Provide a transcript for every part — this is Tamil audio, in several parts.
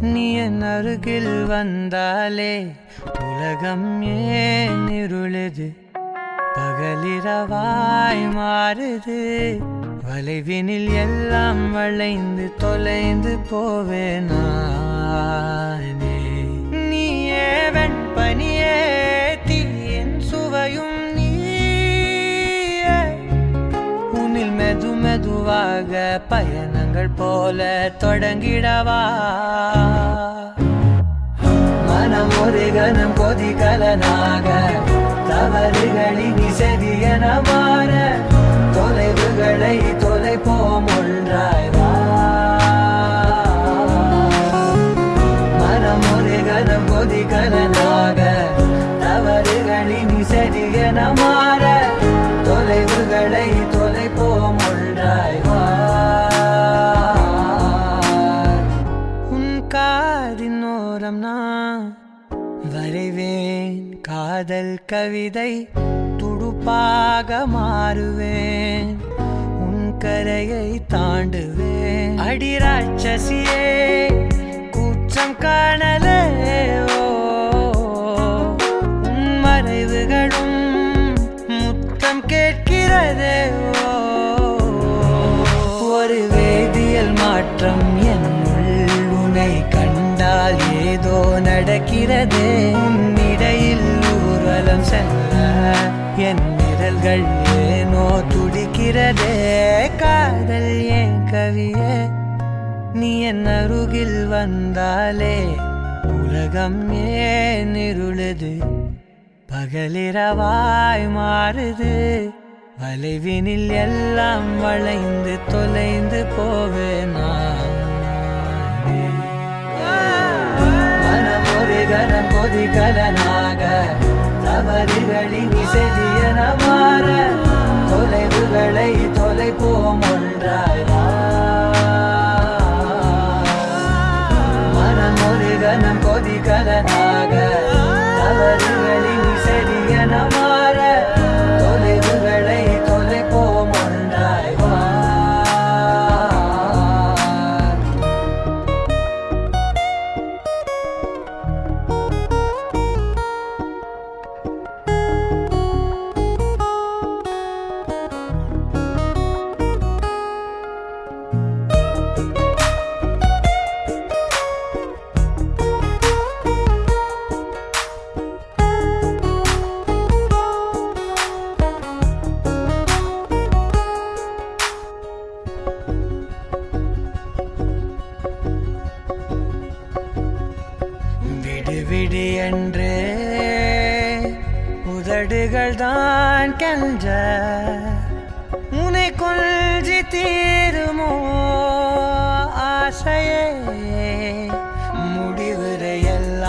நீ என் அருகில் வந்தாலே உலகம் ஏன் இருளுது, பகலிரவாய் மாறுது. வளைவினில் எல்லாம் வளைந்து தொலைந்து போவேனே. நீயே வெண்பனியே, தீயின் சுவையும் நீயே. உன்னில் மெது மெதுவாக பயணங்கள் போல தொடங்கிடவா. மனம் ஒரு கணம் கொதிகலனாக தவறுகளின் இசையன மாற, தொலைவுகளை தொலைப்போம் ஒன்றாய் வா. மனம் ஒரு கணம் கொதிகலனாக தவறுகளின் இசையன மாற, தொலைவுகளை தொலைப்போம் ஒன்றாய் வா. உன் காதின் ஓரம் நான் வரைவேன் காதல் கவிதை, துடுப்பாக மாறுவேன், உன் கரையை தாண்டுவேன். அடி ராட்சசியே கூச்சம் காணலே, உன் மறைவுகளும் முத்தம் கேட்கிறதே. ஒரு வேதியியல் மாற்றம் என்னுள் உன்னை கண்டால் ஏதோ நடக்கிறதே. இடையில் ஊர்வலம் செல்ல என் நிழல்கள் ஏனோ துடிக்கிறதே. காதல் ஏன் கவியே, நீ என் அருகில் வந்தாலே உலகம் ஏன் இருளுது, பகலிரவாய் மாறுது. வளைவினில் எல்லாம் வளைந்து தொலைந்து போவேனா. மனம் ஒரு கணம் கொதிகலனாக தவறுகளின் இசையன மாற, தொலைவுகளை தொலைப்போம் ஒன்றாய் வா. மனம் ஒரு கணம் கொதிகலனாக தவறுகளின் இசையன மாற, தொலைவுகளை தொலைப்போம் ஒன்றாய் வா. விடு என்று உதடுகள் தான் கெஞ்ச, உன்னை கொஞ்சி தீருமோ ஆசையே.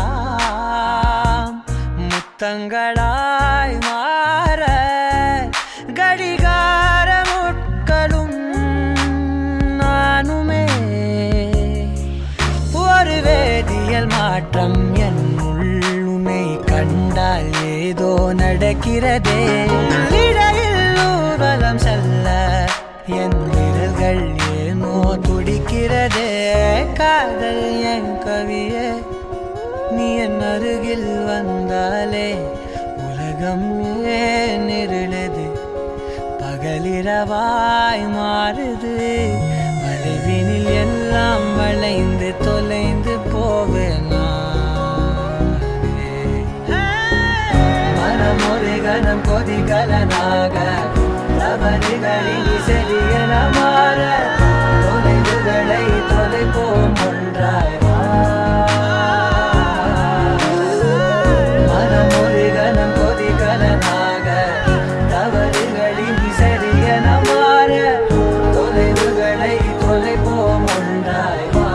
முடிவுரையெல்லாம் முத்தங்களாய் மாற, கடிகார முட்களும் நானுமே. ஒரு வேதியியல் மாற்றம் என்னுள் உன்னை கண்டால் ஏதோ நடக்கிறதே. இடையில் ஊர்வலம் செல்ல என் விரல்கள் ஏனோ துடிக்கிறதே. காதல் என் கவியே, நீ என் அருகில் வந்தாலே உலகம் ஏன் இருளுது, பகலிரவாய் மாறுது. வளைவினில் எல்லாம் வளைந்து தொலைந்து போவேனா. மனம் ஒரு கணம் கொதிகலனாக தவறுகளின் இசையன மாற, தொலைவுகளை தொலைப்போம் ஒன்றாய் வா. மனம் ஒரு கணம் கொதிகலனாக தவறுகளின் இசையன மாற, தொலைவுகளை தொலைப்போம் ஒன்றாய் வா.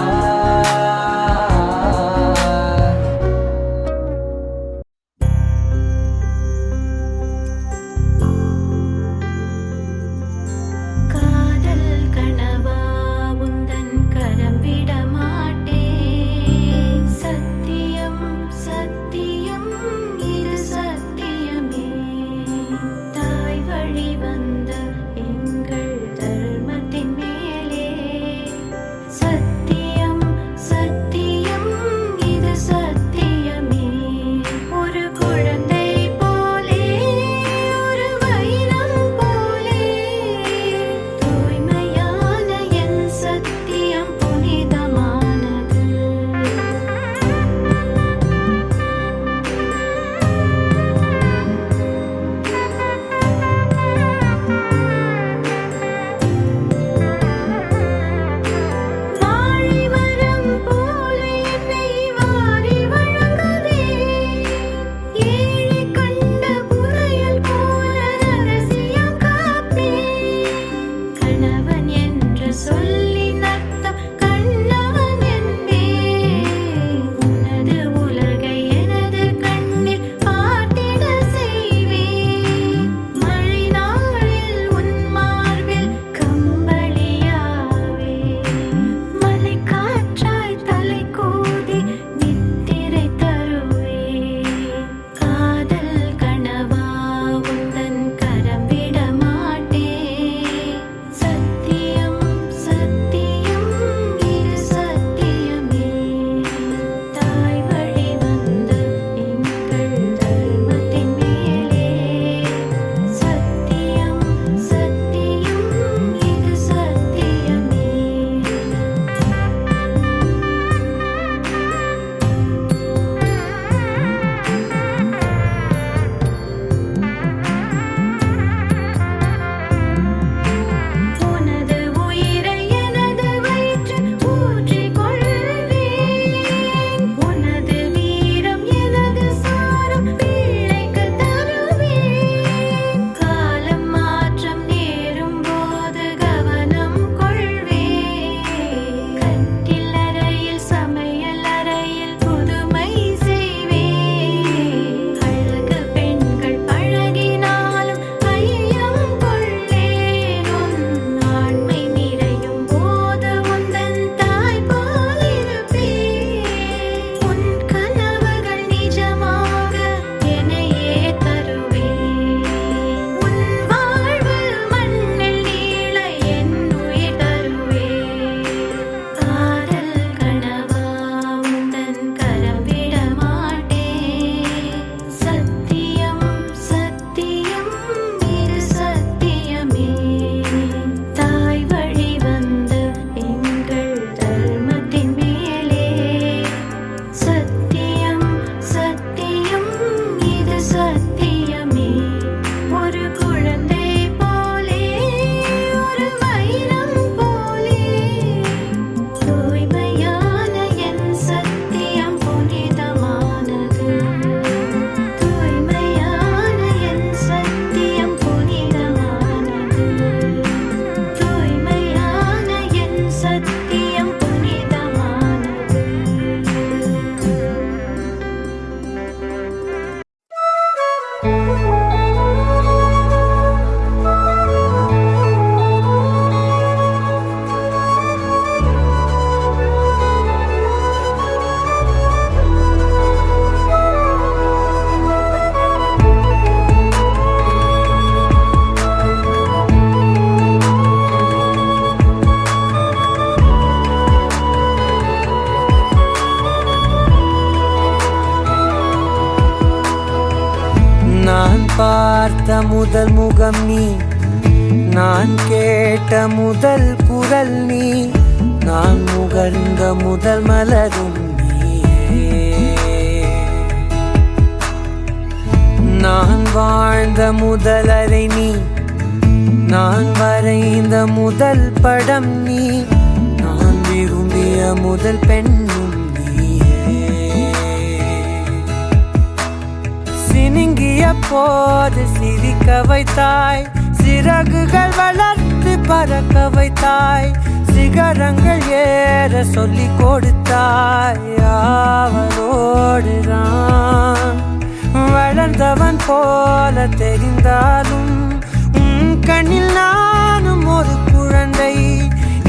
பார்த்த முதல் முகம் நீ, நான் கேட்ட முதல் குரல் நீ, நான் முகர்ந்த முதல் மலரும் நீயே. நான் வாழ்ந்த முதல் அறை நீ, நான் வரைந்த முதல் படம் நீ, நான் விரும்பிய முதல் பெண்ணும் நீயே. சினுங்கிய போது சிரிக்க வைத்தாய், சிறகுகள் வளர்த்து பறக்க வைத்தாய், சிகரங்கள் ஏற சொல்லி கொடுத்தாய். அவளோடுதான் வளர்ந்தவன் போல தெரிந்தாலும் கண்ணில் நானும் ஒரு குழந்தை,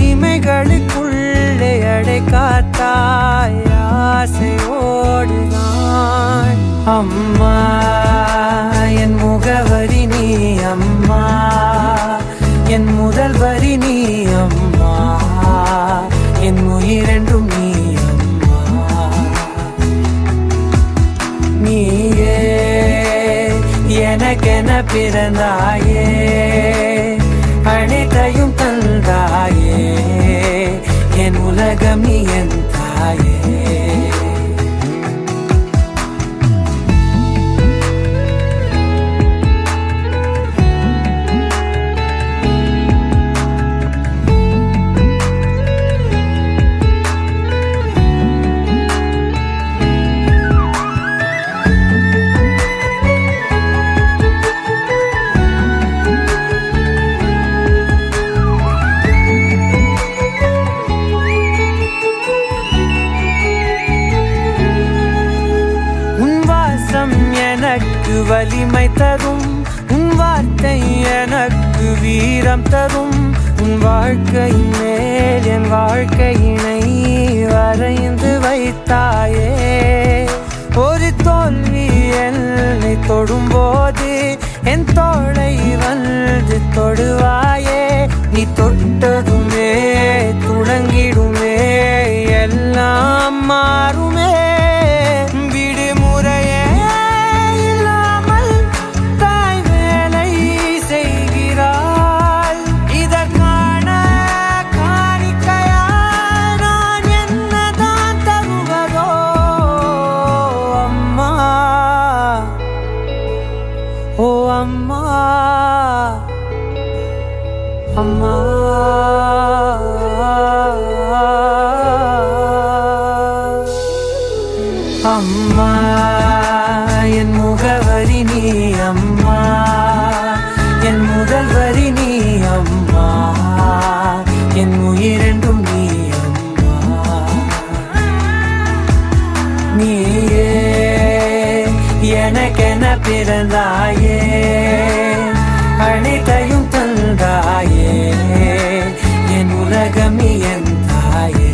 இமைகளுக்குள்ளே அடை காத்தாய். ஆசையோடுதான் அம்மா என் முகவரி நீ, அம்மா என் முதல் வரி நீ, அம்மா என் உயிரென்றும் நீ, அம்மா நீயே எனக்கென பிறந்தாயே, அனைத்தையும் தந்தாயே, என் உலகம் நீ என் தாயே. எனக்கு வலிமை தரும் உன் வார்த்தை, எனக்கு வீரம் தரும் உன் வாழ்க்கை மேல் என் வாழ்க்கையினை வரைந்து வைத்தாயே. ஒரு தோல்வி என்னை தொடும்போது என் தோளை வந்து தொடுவாயே. நீ தொட்டதுமே துளங்கிடுமே, எல்லாம் மாறுமே. அம்மா அம்மா அம்மா என் முகவரி நீ, அம்மா என் முதல் வரி நீ, அம்மா என் உயிரென்றும் நீ, அம்மா நீயே எனக்கென பிறந்தாயே, அனைத்தையும் தந்தாயே, என் உலகம் நீ என் தாயே.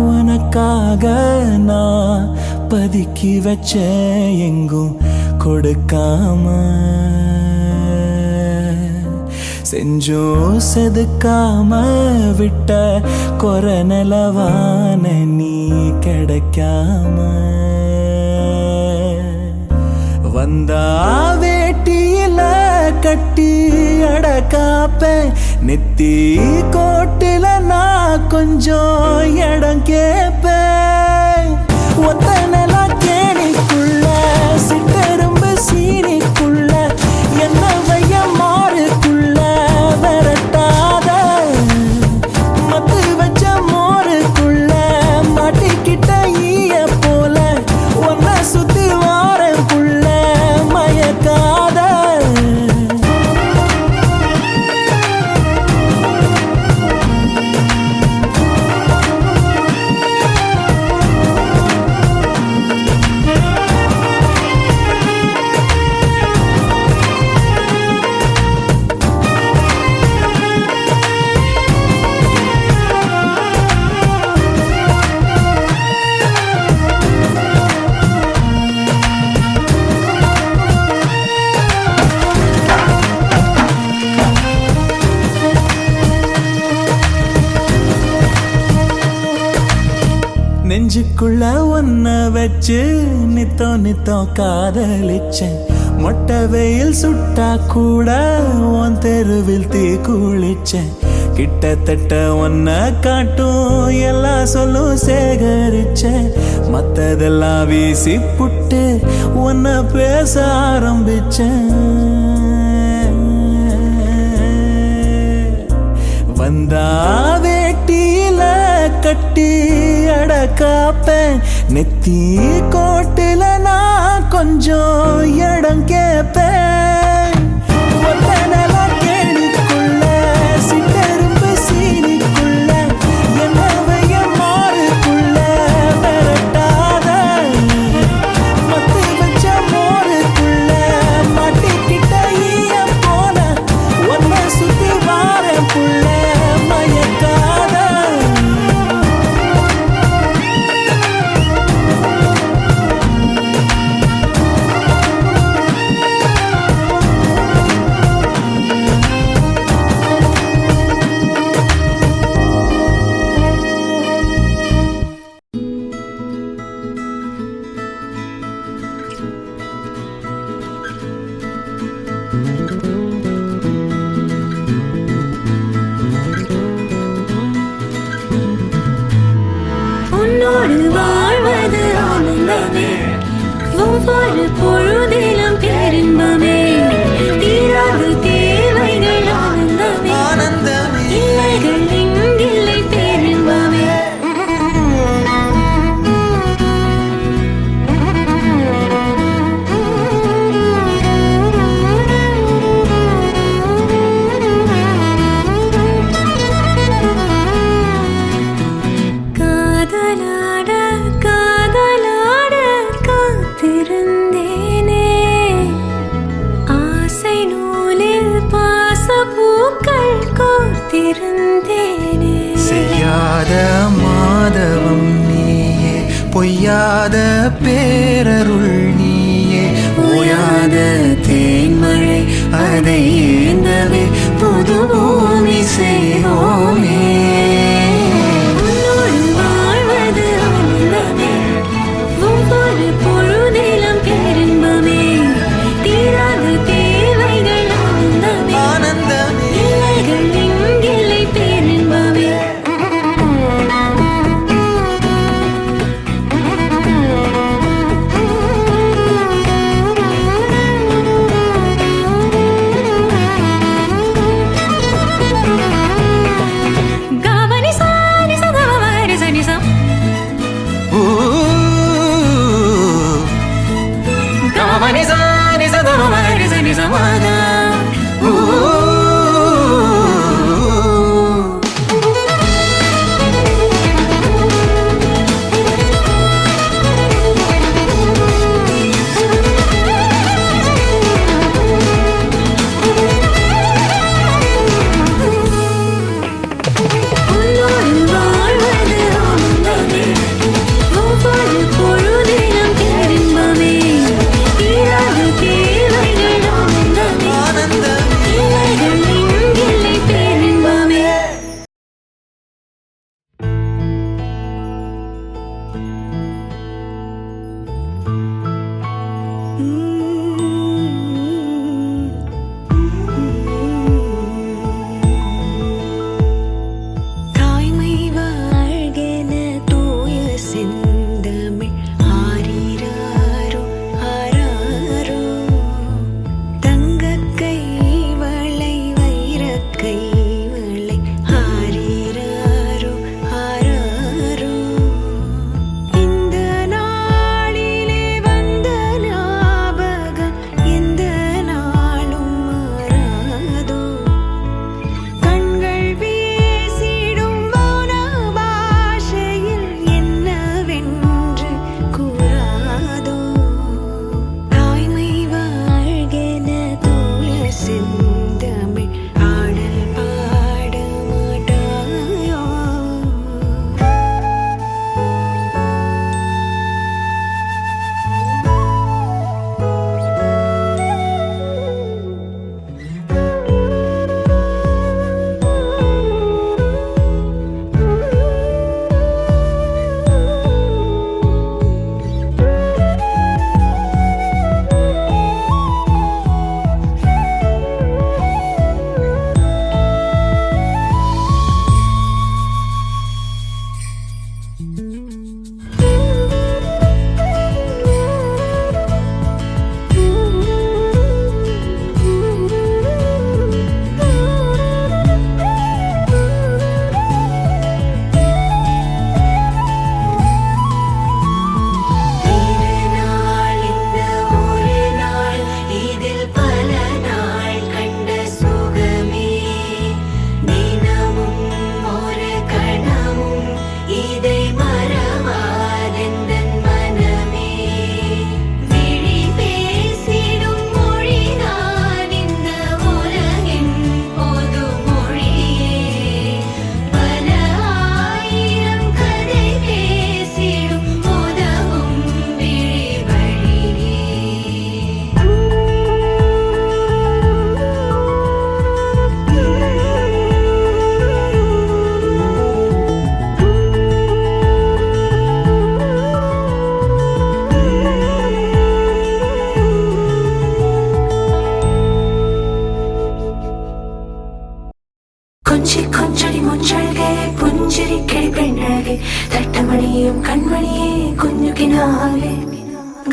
உனக்காக நான் பதுக்கி வச்ச எங்கும் கொடுக்காம, செஞ்சோ செதுக்காம விட்ட கொரநலவான நீ கிடைக்காம, வந்தா வேட்டியில கட்டி அடக்காப்ப, நெத்தி கோட்டில நான் கொஞ்சம் இடம் கேப்பேன். ஒத்த நில கேணிக்குள்ள சிட்டெரும்பு சீனிக்குள்ள என்ன வைய மாறுக்குள்ள விரட்டாத, மத்து வச்ச மோருக்குள்ள மாட்டிக்கிட்ட ஈய போல ஒன்ன சுத்தி வாரக்குள்ள மயக்காத. நெஞ்சுக்குள்ள ஒன்ன வச்சு நித்தம் காதலிச்சேன். மொட்டை வெயில் சுட்டா கூட உன் தெருவில் தீ குளிச்சேன். கிட்டத்தட்ட ஒன்ன காட்டும் எல்லா சொல்லும் சேகரிச்சேன். மத்ததெல்லாம் வீசி புட்டு ஒன்ன பேச ஆரம்பிச்சேன். வந்தா வேட்டியில கட்டி அடக்காப்பேன். நெத்தி கோட்டில நான் கொஞ்சம் இடம் கேப்பேன். கேணிக்குள்ள சிட்டெரும்பு சீனிக்குள்ள என்னவைய மாறுக்குள்ள விரட்டாத. மத்து வச்ச மோருக்குள்ள மாட்டிக்கிட்ட ஈய போல ஒன்ன சுத்தி வாரேன் புள்ள மயக்காத. உன்னோடு வாழ்வது ஆனந்தமே, ஒவ்வொரு பொழுதிலும் பேரின்பமே. தீராத தேவைகள் ஆனந்தமே, இல்லைகள் இங்கில்லை பேரின்பமே. காதலாட காதலாட காத்திருந்தேனே, ஆசை நூலில் பாசப்பூக்கள் கோர்த்திருந்தேனே. செய்யாத மாதவம் நீயே, பொய்யாத பேரருள் நீயே. ஓயாத தேன்மழை அதை ஏந்தவே புது பூமி செய்வோமே. உன்னோடு வாழ்வது ஆனந்தமே, ஒவ்வொரு பொழுதிலும் பேரின்பமே. தீராத தேவைகள் ஆனந்தமே, இல்லைகள் இங்கில்லை பேரின்பமே.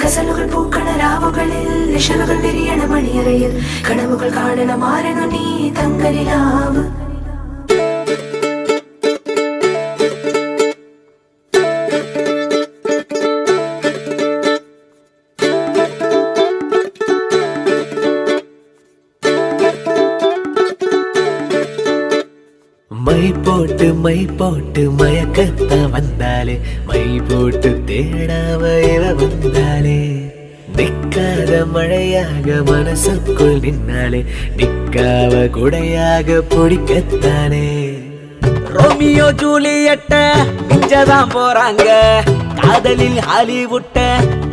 ഗസലുകൾ പൂക്കണ രാവുകളിൽ നിശലുകൾ വിരിയണ മണിയറയിൽ കനവുകൾ കാണണ മാറണു നീ തങ്കനിലാവ് மை போட்டு மயக்கத்தான் வந்தாலே மை போட்டு தேடாம இவ வந்தாலே நிக்காத மழையாக மனசுக்குள் நின்னாலே நிக்காவ குடையாக பிடிக்கத்தானே ரோமியோ ஜூலியட்ட மிஞ்சதான் போறாங்க காதலில் ஹாலிவுட்ட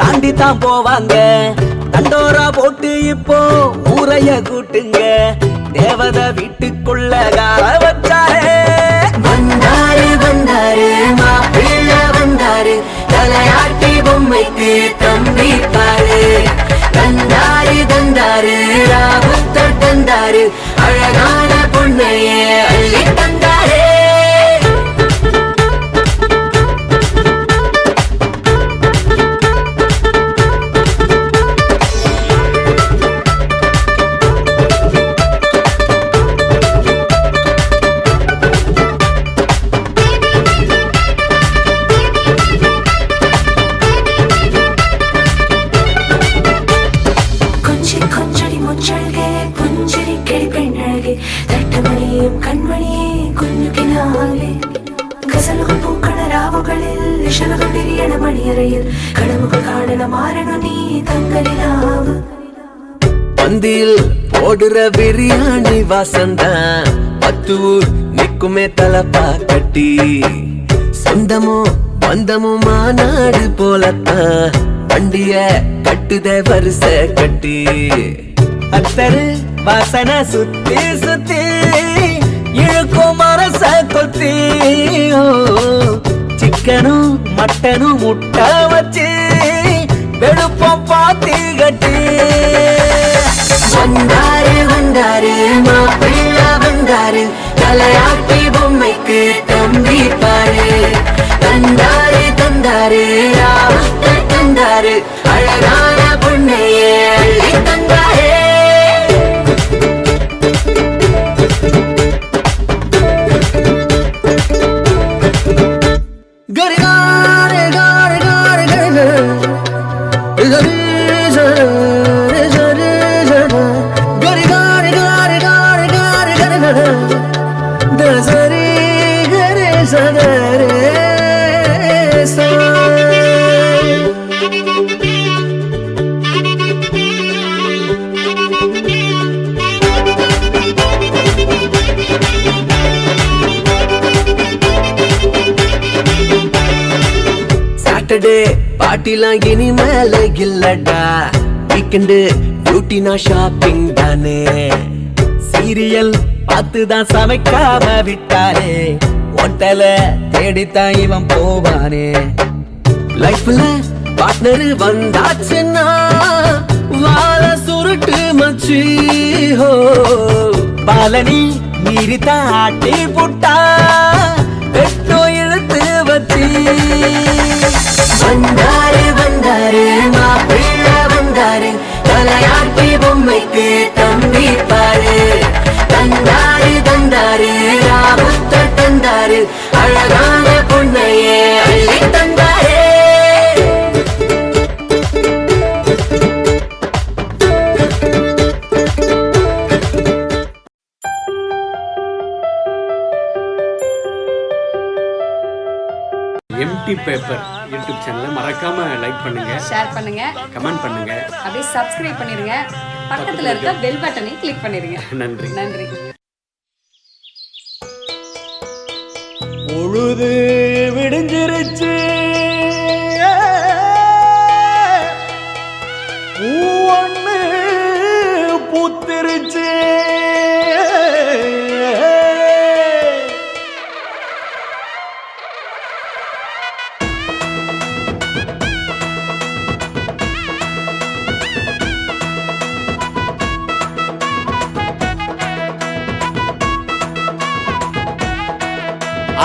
தாண்டி தான் போவாங்க தண்டோரா போட்டு இப்போ ஊரைய கூட்டுங்க தேவத வீட்டுக்குள்ள கால வச்சாரே வந்தாரு வந்தாரு மாப்பிள்ள வந்தாரு தலையாட்டி பொம்மைக்கு தம்பி பாரு தந்தாரு தந்தாரு ராகுத்தர் தந்தாரு அழகான பொண்ணையே அள்ளி தந்தாரே பந்தியில் போடுற பிரியாணி வாசந்தான் 10 ஊர் நிக்குமே தலப்பா கட்டி சொந்தமும் பந்தமும் மாநாடு போலத்தான் வண்டிய கட்டுத வரிச கட்டி அத்தரு வாசனை சுத்தி சுத்தி இழுக்கும் மரச கொத்தி சிக்கனும் மட்டனும் முட்டை வச்சு வெளுப்பம் பாத்தி கட்டி வந்தாரு வந்தாரு மாப்பிள்ள வந்தாரு தலையாட்டி பொம்மைக்கு தம்பி பாரு தந்தாரு தந்தாரு ராவுத்தர் தந்தாரு அழகான பொண்ணையே அள்ளி தந்தாரே சாட்டர்டே பாட்டிலாம் இனிமேல இல்லடா வீக்கெண்டு டியூட்டினா ஷாப்பிங் தானே சீரியல் பார்த்துதான் சமைக்காம விட்டானே ஹோட்டல தேடித்தான் இவன் போவானே லைஃப்ல பார்ட்னர் வந்தாச்சுன்னா வாழ சுருட்டு மச்சி ஹோ பாலனி மீறித்தான் ஆட்டி புட்டா வெட்டோ இழுத்து வச்சி வந்தாரு வந்தாரு மாப்பிள்ள வந்தாரு தலையாட்டி பொம்மைக்கு தம்பி பாரு தந்தாரு தந்தாரு ராவுத்தர் தந்தாரு அழகான பொண்ணையே அள்ளி தந்தாரே எம்டி பேப்பர் யூடியூப் சேனலை மறக்காம லைக் பண்ணுங்க, ஷேர் பண்ணுங்க, கமெண்ட் பண்ணுங்க, அப்படியே சப்ஸ்கிரைப் பண்ணிருங்க. பக்கத்துல இருக்க பெல் பட்டனை கிளிக் பண்ணிருங்க. நன்றி. நன்றி. பொழுது விடிஞ்சிருச்சு பூவண்ணு பூத்திருச்சு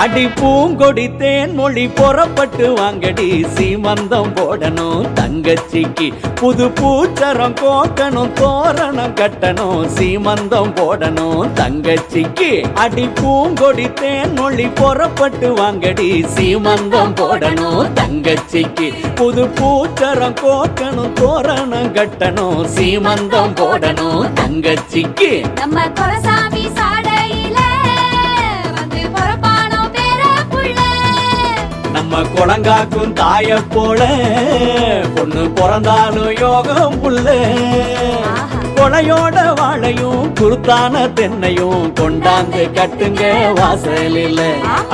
அடி பூங்கொடி தேன்மொழி புறப்பட்டு வாங்கடி சீமந்தம் போடணும் தங்கச்சிக்கு புது பூச்சரம் கோக்கணும் தோரணம் கட்டணும் சீமந்தம் போடணும் தங்கச்சிக்கு அடி பூங்கொடி தேன்மொழி புறப்பட்டு வாங்கடி சீமந்தம் போடணும் தங்கச்சிக்கு புது பூச்சரம் கோக்கணும் தோரணம் கட்டணும் சீமந்தம் போடணும் தங்கச்சிக்கு நம்ம கொலசாமி சாடையில வந்து பொறப்பானோ பேர புள்ள. நம்ம குளங்காக்கும் தாய போல பொண்ணு பிறந்தாலும் யோகம் புள்ள கொலையோட வாழையும் குருத்தான தென்னையும் கொண்டாந்து கட்டுங்க வாசலில்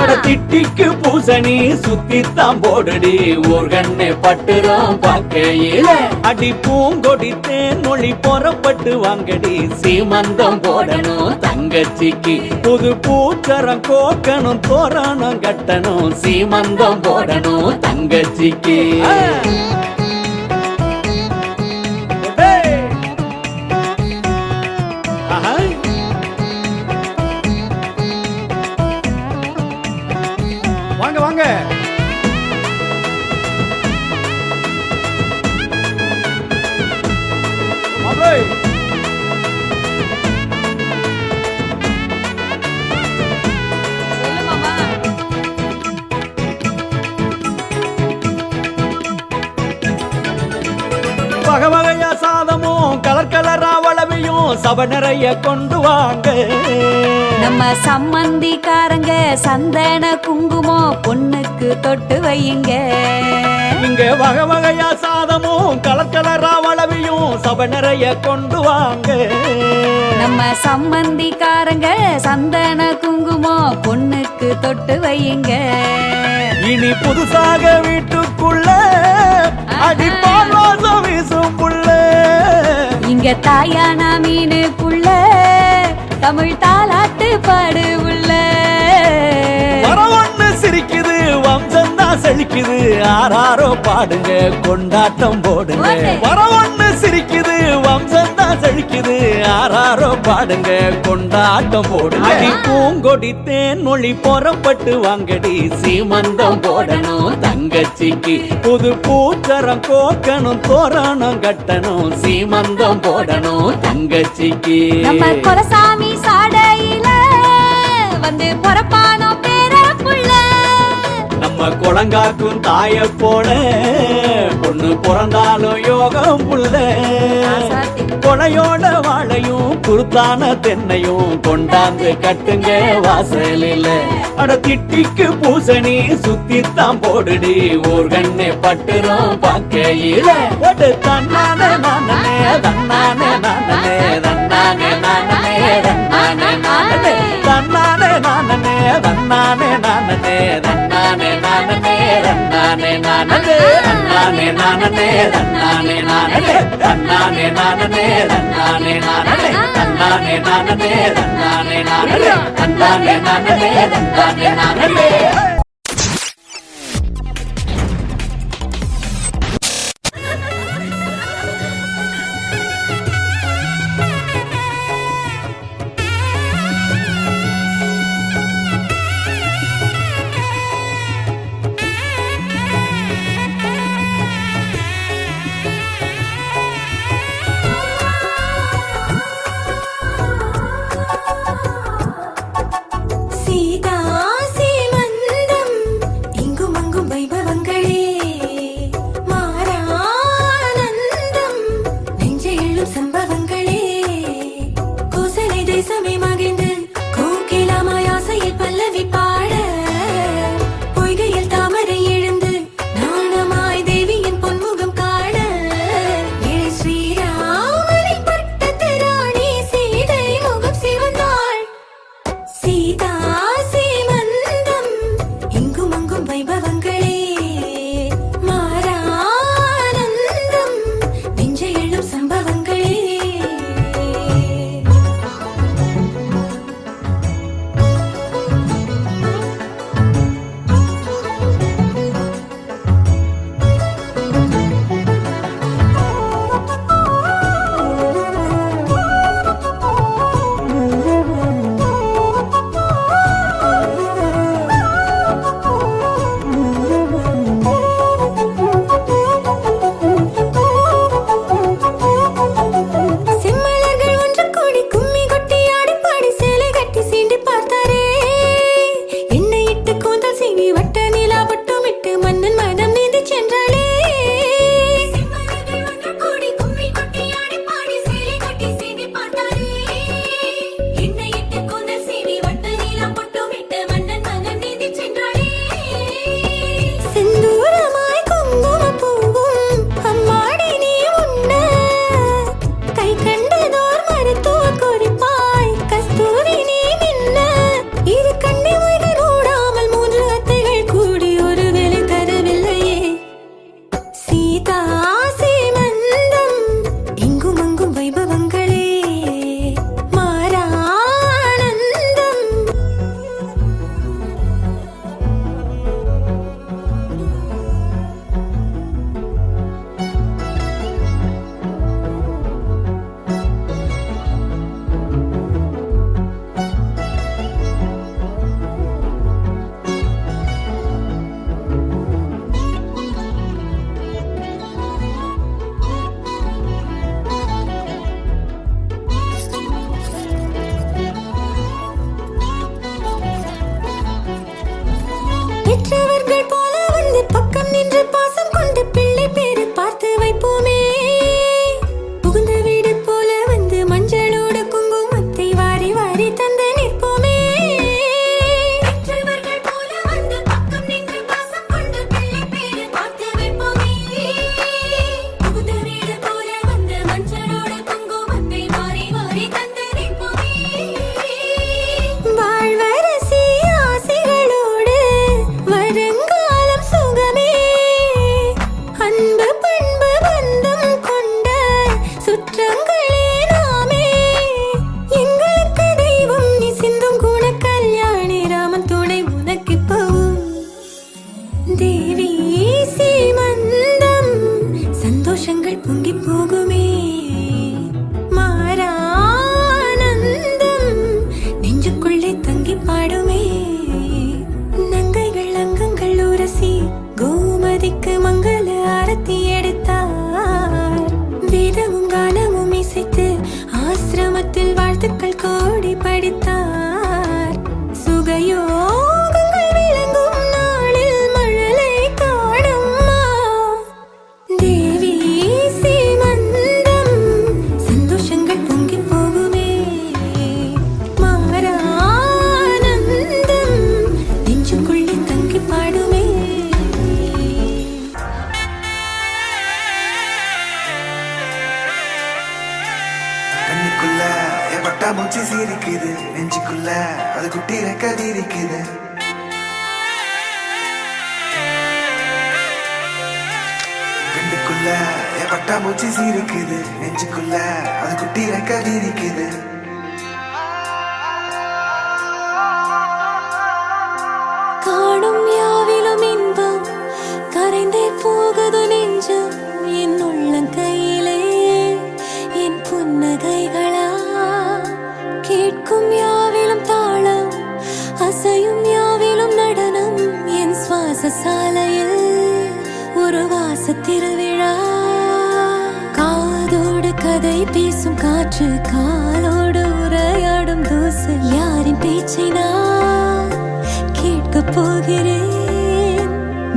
அட திட்டிக்கு பூசணி சுத்தித்தான் போடுடி ஊர்கண்ணே பட்டுரும் பார்க்கையில அடி பூங்கொடி தேன்மொழி புறப்பட்டு வாங்கடி சீமந்தம் போடணும் தங்கச்சிக்கு புது பூச்சரம் கோக்கணும் தோரணம் கட்டணும் சீமந்தம் போடணும் தங்கச்சிக்கு வாங்க வாங்க. மாப்ளை. சொல்லு மாமா. வகை வகையா சாதமும் கலர் கலரா வளவையும் சபை நிறைய கொண்டு வாங்க நம்ம சம்மந்திக்காரங்க சந்தன குங்குமம் பொண்ணுக்கு தொட்டு வையுங்க. இங்க வகை வகையா சாதமும் கலர் கலரா வளவையும் சபை நிறைய கொண்டு வாங்க நம்ம சம்மந்திக்காரங்க சந்தன குங்குமம் பொண்ணுக்கு தொட்டு வையுங்க. இனி புதுசாக வீட்டுக்குள்ள அடிப்பால் வாசம் வீசும் புள்ள இங்க தாயான மீனுக்குள்ள தமிழ் தாலாட்டு பாடு உள்ள. வரவொன்னு சிரிக்குது வம்சம் தான் செழிக்குது ஆறாரோ பாடுங்க கொண்டாட்டம் போடுங்க வரவொன்னு சிரிக்குது வம்சம் தான் செழிக்குது ஆறாரோ பாடுங்க கொண்டாட்டம் போடுங்க அடி பூங்கொடி தேன்மொழி புறப்பட்டு வாங்கடி சீமந்தம் போடணும் தங்கச்சிக்கு புது பூச்சரம் கோக்கணும் தோரணம் கட்டணும் சீமந்தம் போடணும் தங்கச்சிக்கு நம்ம கொலசாமி சாடையில வந்து பொறப்பானோ பேர புள்ள. நம்ம குளங்காக்கும் தாய போல பொண்ணு பிறந்தாலும் யோகம் புள்ள கொலையோட வாழையும் குருத்தான தென்னையும் கொண்டாந்து கட்டுங்க வாசலில் அட திட்டிக்கு பூசணி சுத்தித்தான் போடுடி ஊர்கண்ணே பட்டுரும் பார்க்கையில ஒட்டு தன்னானே நானே தன்னானே நானே தன்னானே நானே தன்னானே நானே தன்னானே நானே தன்னானே நானே தன்னானே நானே தன்னானே நானே தன்னானே நானே தன்னானே நானே தன்னானே நானே தன்னானே நானே தன்னானே நானே தன்னானே நானே தன்னானே நானே தன்னானே நானே சீதா சீமந்த சந்தோஷங்கள் பொங்கி போகுமே மாறானந்தம் நெஞ்சுக்குள்ளே தங்கி பாடுமே நங்கைகள் அங்கங்கள் உரசி கோமதிக்கு மங்கள ஆரத்தி எடுத்தார் வேதமும் கானமும் இசைத்து ஆசிரமத்தில் வாழ்த்துக்கள் கோடி படித்தார் சுகயோகங்கள் விளங்கும் நாளில் மழலை காணம்மா தேவி சீமந்தம் சந்தோஷங்கள் பொங்கி போகுமே மாறானந்தம் நெஞ்சுக்குள்ளே தங்கி பாடுமே கண்ணுக்குள்ள என் பட்டாம்பூச்சி சிரிக்குது நெஞ்சுக்குள்ள அது குட்டி ரெக்க விரிக்குது கண்ணுக்குள்ள என் பட்டாம்பூச்சி சிரிக்குது நெஞ்சுக்குள்ள அது குட்டி ரெக்க விரிக்குது காணும் யாவிலும் இன்பம் கரைந்தே போகுது நெஞ்சம் என் உள்ளங்கையிலே என் புன்னகைகளா கேட்கும் யாவிலும் தாளம் அசையும் யாவிலும் நடனம் என் சுவாச சாலையில் ஒரு வாச திருவிழா காதோடு கதை பேசும் காற்று காலோடு உரையாடும் தூசு யாரின் பேச்சை நான் கேட்கப் போகிறேன்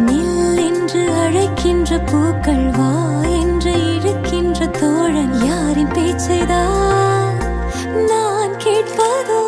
நில் என்று அழைக்கின்ற பூக்கள் வா என்று இழுக்கின்ற தோழன் யாரின் பேச்சைதான் நான் கேட்பதோ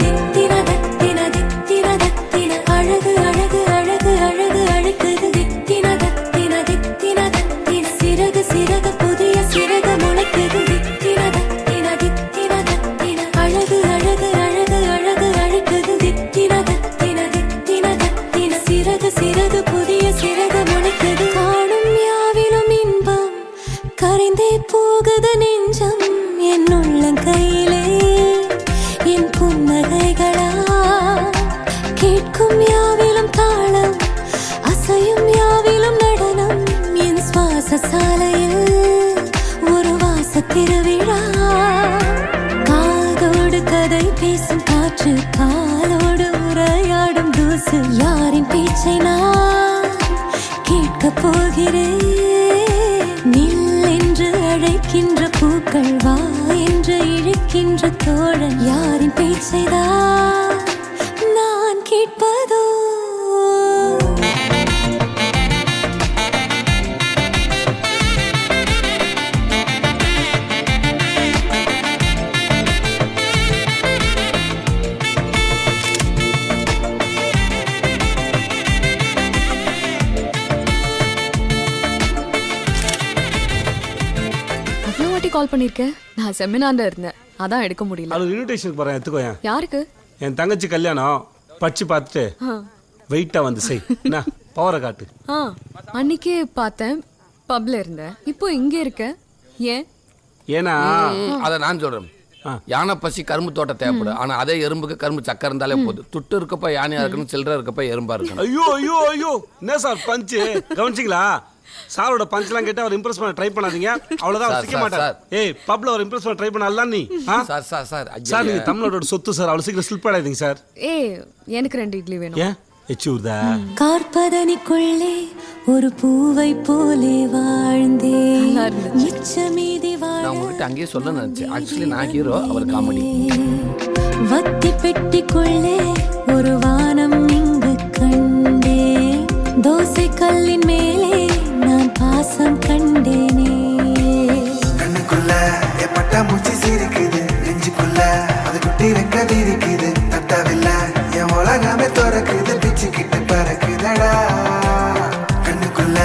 தித்தின தத்தின தித்தின தத்தின அழகு அழகு அழகு அழகு அழைக்குது தித்தின தத்தின தித்தின தத்தின சிறகு சிறகு புதிய சிறகு முளைக்குது தித்தின தத்தின தித்தின தத்தின அழகு அழகு அழகு அழகு அழைக்குது தித்தின தத்தின தித்தின தத்தின சிறகு சிறகு புதிய சிறகு முளைக்குது காணும் யாவிலும் இன்பம் கரைந்தே போகுது நெஞ்சம் என் உள்ளங்கையிலே என் புன்னகைகளா கேட்கும் யாவிலும் தாளம் அசையும் யாவிலும் நடனம் என் சுவாச சாலையில் ஒரு வாச திருவிழா காதோடு கதை பேசும் காற்று காலோடு உரையாடும் தூசு யாரின் பேச்சை நான் கேட்கப் போகிறேன் நில் என்று அழைக்கின்ற பூக்கள் வா என்று இழுக்கின்ற தோழன் யாரின் பேச்சைதான் நான் கேட்பதோ அவ்வளோ வாட்டி கால் பண்ணிருக்கேன். நான் செமினார்ல இருந்தேன், அதான் எடுக்க முடியல. அது இன்விடேஷனுக்கு போறேன், எடுத்துக்கோயேன். யாருக்கு? என் தங்கச்சி கல்யாணம், படிச்சு பார்த்துட்டு வெயிட்டா வந்து செய். என்ன பவரை காட்டு. அன்னைக்கே பார்த்தேன், பப்ல இருந்தேன். இப்போ இங்க இருக்க, ஏன்? ஏன்னா அதை நான் சொல்றேன். யானை பசி கரும்பு தோட்டம் தேவைப்படும். ஆனா அதே எறும்புக்கு கரும்பு சக்கரை இருந்தாலே போதும். துட்டு இருக்கப்ப யானையா இருக்கணும், சில்லற இருக்கப்ப எறும்பா இருக்கணும். ஐயோ ஐயோ ஐயோ, என்ன சார் பஞ்சு கவனிச்சிங்களா? சாரோட பஞ்ச்லாம் கேட்டு அவர் இம்ப்ரெஸ் பண்ண ட்ரை பண்ணாதீங்க, அவ்வளவுதான் சிக்க மாட்டார். ஏய் பப்ல அவர் இம்ப்ரெஸ் பண்ண ட்ரை பண்ணலாம் நீ. சார் சார் சார் சார் நீங்க தமிழோட சொத்து சார், அவ்வளவு சீக்கிரம் ஸ்லிப் ஆடாதீங்க சார். ஏய் எனக்கு 2 இட்லி வேணும். ஏன் எச்சூர்தா? கார்பதனிக்குள்ளே ஒரு பூவை போலே வாழ்ந்தேன், மிச்சமீதி நான் உங்ககிட்ட அங்கேயே சொல்ல நினைச்சேன். ஆக்சுவலி நான் ஹீரோ, அவர் காமெடி. வத்தி பெட்டிக்குள்ளே ஒரு வானம் இங்கு கண்டே, தோசை கல்லின் மேலே நான் பாசம் கண்டேனே. கண்ணுக்குள்ள என் பட்டாம்பூச்சி சிரிக்குது, நெஞ்சுக்குள்ள அது குட்டி ரெக்க விரிக்குது, தட்டவில்லை என் உலகமே திறக்குது, பிச்சுக்கிட்டு பறக்குதடா. கண்ணுக்குள்ள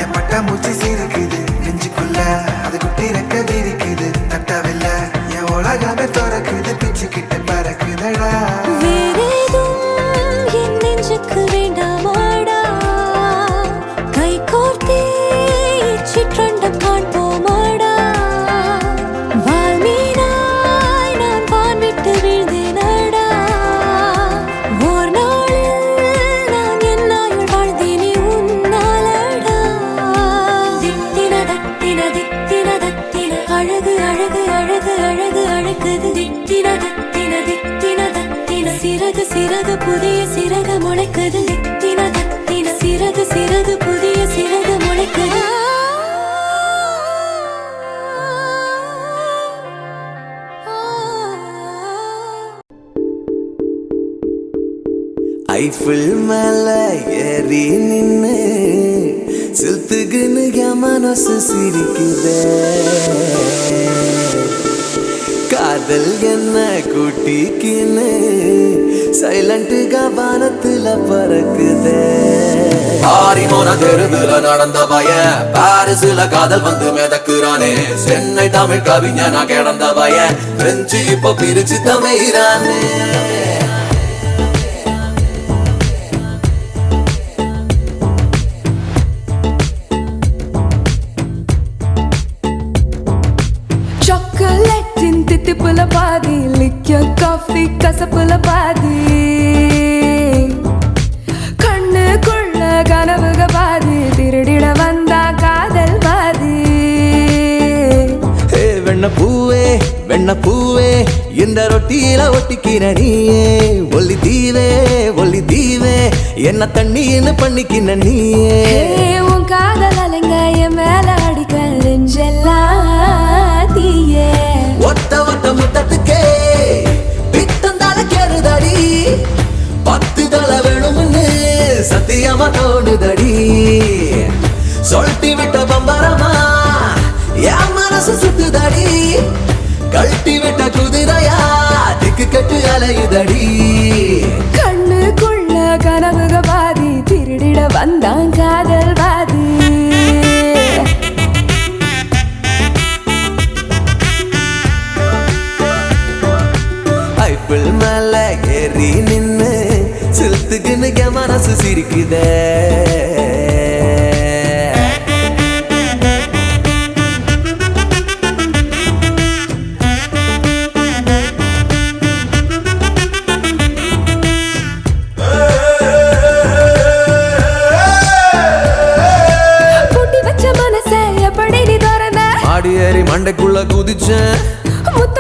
என் பட்டாம்பூச்சி சிரிக்குது, நெஞ்சுக்குள்ள அது குட்டி ரெக்க விரிக்குது, தட்டவில்லை என் உலகமே திறக்குது, பிச்சுக்கிட்டு பறக்குதடா. வேறேதும் என் நெஞ்சுக்கு வேண்டாமாடா, கை கோர்த்தே சிற்றண்டம் காண்போமாடா. வால்மீனாய் நான் வான் விட்டு வீழ்ந்தேனடா, ஓர் நாளில் நான் என்னாயுள் வாழ்ந்தேனே உன்னாலடா. தித்தினத ஐஃபில் மேல ஏறி நின்னு சில்த்துக்குன்னு என் மனசு சிரிக்குதே காதல் என்ன கூட்டிக்கின்னு சைலண்ட்டுக வானத்துல பறக்குதே ஆரிமோன தெருவுல நடந்த பையன் பாரிசுல காதல் வந்து மிதக்குறானே சென்னை தமிழ் கவிஞனா கிடந்த பையன் பிரெஞ்சு இப்ப பிரிச்சு தமிழானே சாக்லேட்டின் தித்திப்புல பாதி லிக்கர் காஃபி கசப்புல பாதி கண்ணுக்குள்ள கனவுக பாதி திருடிட வந்தா காதல் பாதி வெண்ண பூவே இந்த ரொட்டியில ஒட்டிக்கிற நீயே ஒல்லி தீவே என்ன தண்ணின்னு பண்ணிக்கின நீயே உன் காதல் அலைங்க என் மேல அடிக்க நெஞ்செல்லாம் தீயே ஒத்த முத்தத்துக்கே பித்தந்தால கேறுதடி 10 தலை வேணும்னு சத்தியமா தோணுதடி சொல்லிட்டு விட்ட பம்பரமா என் மனசு சுத்துதடி கழட்டி விட்ட குதிரையா திக்கு கட்டு அலையுதடி கண்ணுக்குள்ள கனவுக பாதி திருடிட வந்தான் காதல் பாதி ஐபிள் மேல ஏறி நின்னு சில்த்துக்குன்னு என் மனசு சிரிக்குதே பூட்டி வச்ச மனசை எப்படி நீ திறந்த ஆடி ஏறி மண்டைக்குள்ள குதிச்சேன் முத்த